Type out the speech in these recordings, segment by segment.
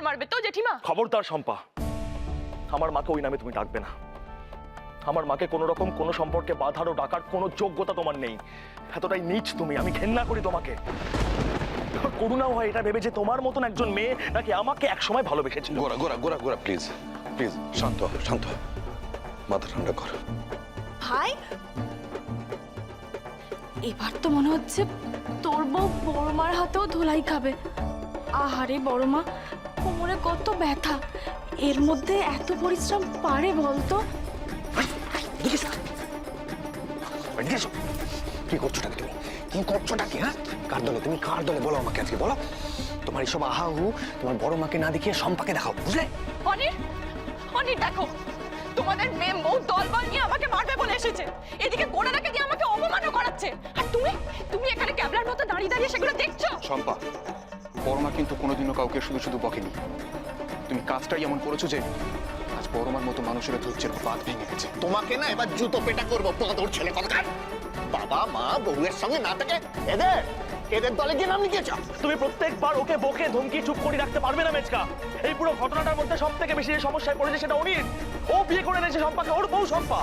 মারবে তো জেঠিমা? খবরদার শম্পা, আমার মাকে ওই নামে তুমি ডাকবে না। আমার মাকে কোনো রকম কোনো সম্পর্কে বাধারও ডাকার কোনো যোগ্যতা তোমার নেই। এতটাই নীচ তুমি, আমি ঘেন্না করি তোমাকে। করুণাও হয় এটা ভেবে যে তোমার মতন একজন মেয়ে নাকি আমাকে একসময় ভালোবেসেছিল। গোরা গোরা গোরা গোরা প্লিজ প্লিজ শান্ত হ, শান্ত হ। মাথা ঠান্ডা কর। ভাই, এবার তো মনে হচ্ছে তোর বউ বড়মার হাতেও ধুলাই খাবে। আহারে বড়মা, কোমরে কত ব্যথা, এর মধ্যে এত পরিশ্রম পারে বলতো? কি করছোটা তুমি? কি করছোটা কি? হ্যাঁ, কার দলে তুমি? কার দলে বলো আমাকে আজকে, বলো। তোমার এইসব আহাহু তোমার বড় মাকে না দেখিয়ে শম্পাকে দেখাও, বুঝলে? অনির, অনির দেখো, তোমাদের মেম বউ দলবল নিয়ে আমাকে মারবে বলে এসেছে, এদিকে গোড়াটাকে দিয়ে আমাকে অপমানও করাচ্ছে, আর তুমি তুমি এখানে ক্যাবলার মতো দাঁড়িয়ে দাঁড়িয়ে সেগুলো দেখছো? শম্পা, বড়মা কিন্তু কোনোদিনও কাউকে শুধু শুধু বকেনি। তুমি কাজটাই এমন করেছো যে আজ বড়মার মতো মানুষের ধৈর্যের বাঁধ ভেঙে গেছে। তোমাকে না এবার জুতো পেটা করবো, পাঁদর ছেলে কথা। বাবা মা বউয়ের সঙ্গে না থাকে এদের এদের দলে গিয়ে নাম লিখিয়েছ। তুমি প্রত্যেকবার ওকে বকে ধমকি চুপ করে রাখতে পারবে না মেচকা। এই পুরো ঘটনাটার মধ্যে সব থেকে বেশি যে সমস্যায় পড়েছে সেটা অনির। ও বিয়ে করে এনেছে শম্পাকে, ওর বউ শম্পা।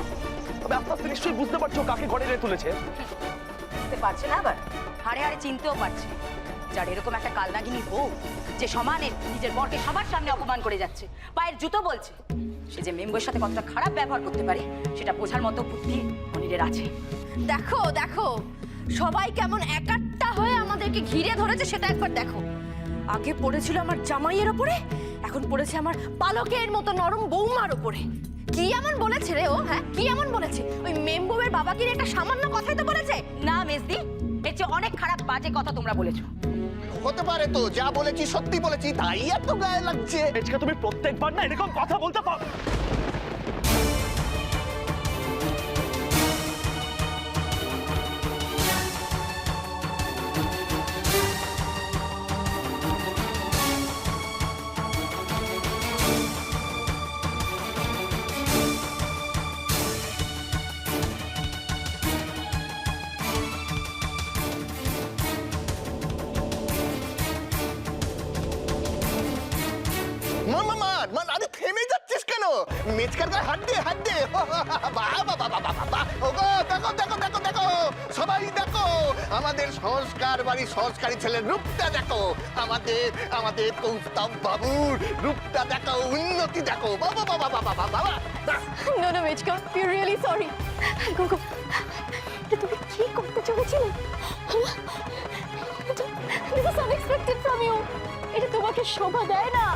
তবে আস্তে আস্তে নিশ্চয়ই বুঝতে পারছো কাকে ঘরে এনে তুলেছে। বুঝতে পারছে না, আবার হাড়ে হাড়ে চিনতেও পারছে। যার এরকম একটা কালনাগিনী বউ, যে সমানে নিজের বরকে সবার সামনে অপমান করে যাচ্ছে, পায়ের জুতো বলছে, সে যে মেম্বরের সাথে কতটা খারাপ ব্যবহার করতে পারে সেটা বোঝার মতো বুদ্ধি অনিরের আছে। দেখো দেখো, সবাই কেমন একাট্টা হয়ে আমাদেরকে ঘিরে ধরেছে সেটা একবার দেখো। আগে পড়েছিল আমার জামাইয়ের ওপরে, এখন পড়েছে আমার পালকের মতো নরম বৌমার ওপরে। কি এমন বলেছে রে ও? হ্যাঁ, কি এমন বলেছে? ওই মেম্বুয়ের বাবাকে একটা সামান্য কথাই তো বলেছে না মেজদি, এর চেয়ে অনেক খারাপ বাজে কথা তোমরা বলেছো। হতে পারে তো, যা বলেছি সত্যি বলেছি, তাই এত গায়ে লাগছে। মেচকা তুমি প্রত্যেকবার না এরকম কথা বলতে পারো। আরে থেমে যাচ্ছিস কেন? মেচকার গায়ে হাত দে, হাত দে। বাবা বাবা বাবা, ওগো দেখো দেখো দেখো দেখো, সবাই দেখো, আমাদের সংস্কার বাড়ি সংস্কারী ছেলের রূপটা দেখো, আমাদের আমাদের কৌস্তব বাবুর রূপটা দেখো, উন্নতি দেখো। বাবা বাবা বাবা বাবা। নো নো মেচকা, উই আর রিয়েলি সরি। গুগু, এটা তুমি কি করতে চলেছিলে? This is unexpected from you. এটা তোমাকে শোভা দেয় না।